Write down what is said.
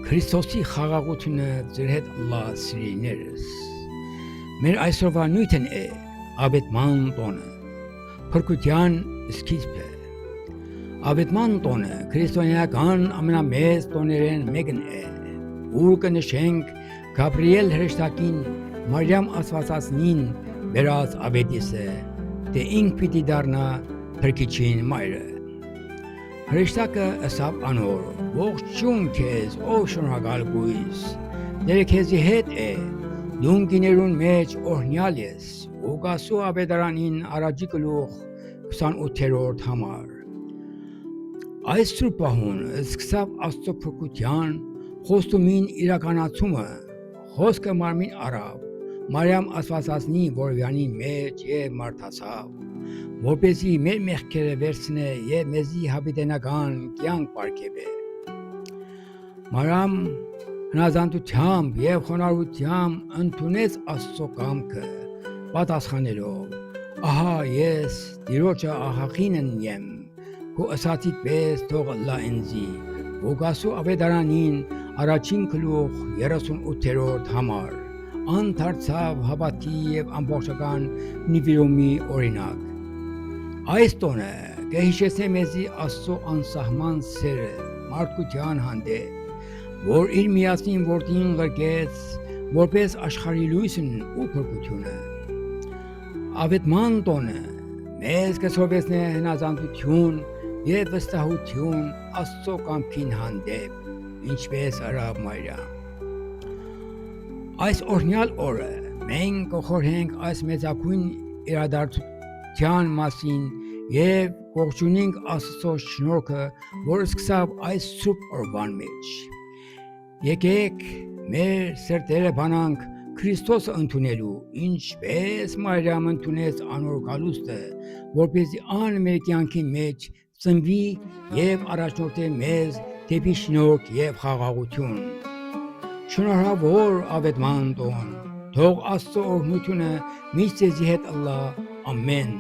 Քրիստոսի խաղաղությունը ձեր հետ Ալլահ սիրելիներս։ Մեր այսօրվա նյութն է Ավետման տոնը, փրկության սկիզբը։ Ավետման տոնը քրիստոնեական ամենամեծ տոներեն մեկն է, ուր կնշենք Գաբրիել հրեշտակին Մարիամ Աստվածածնին բերած ավետիսը, թե ինք պիտի դառնա փրկիչին մայրը։ Հրեշտակը ըսավ անոր, ողջույն քեզ, ով շնորհակալ գույս, Տերը քեզի հետ է, դու գիներուն մեջ օրհնյալ ես, Ղուկասու ավետարանին առաջի գլուխ 28-րդ համար։ Այս սուրբ պահուն սկսավ Աստծո փրկության խոստումին իրականացումը, խոսքը մարմին առավ, Մարիամ Աստվածածնի որովյանի մեջ եւ մարդացավ, որպեսզի մեր մեղքերը վերցնե եւ մեզի հավիտենական կյանք պարգևե։ Մարիամ հնազանդությամբ եւ խոնարհությամբ ընդունեց Աստծո կամքը, պատասխանելով. «Ահա ես Տիրոջը աղախինն եմ, քո ըսածիդ պես թող լա ինձի»։ Ղուկասու ավետարանին առաջին գլուխ 38-րդ համար։ Անդարձավ հավատի եւ ամբողջական նվիրումի օրինակ։ Այս տոնը կհիշեցնե մեզի Աստծո անսահման սերը մարդկության հանդեպ, որ իր միածին որդին ղրկեց որպես աշխարհի լույսն ու փրկությունը։ Ավետման տոնը մեզ կսովեցնե հնազանդություն եւ վստահություն Աստծո կամքին հանդեպ, ինչպես արավ Մարիամ։ Այս օրհնյալ օրը մենք կխորհենք այս մեծագույն իրադարձության մասին եւ ողջունենք Աստծո շնորհքը, որ սկսավ այս սուրբ օրվան մեջ։ Եկեք մեր սրտերը բանանք Քրիստոսը ընդունելու, ինչպես Մարիամ ընդունեց անոր գալուստը, որպեսզի ան մեր կյանքի մեջ ծնվի եւ առաջնորդե մեզ դեպի շնորհք եւ խաղաղություն։ Շնորհավոր ավետման տոն, թող Աստծո օրհնությունը միշտ ձեզի հետ ըլլա, ամեն։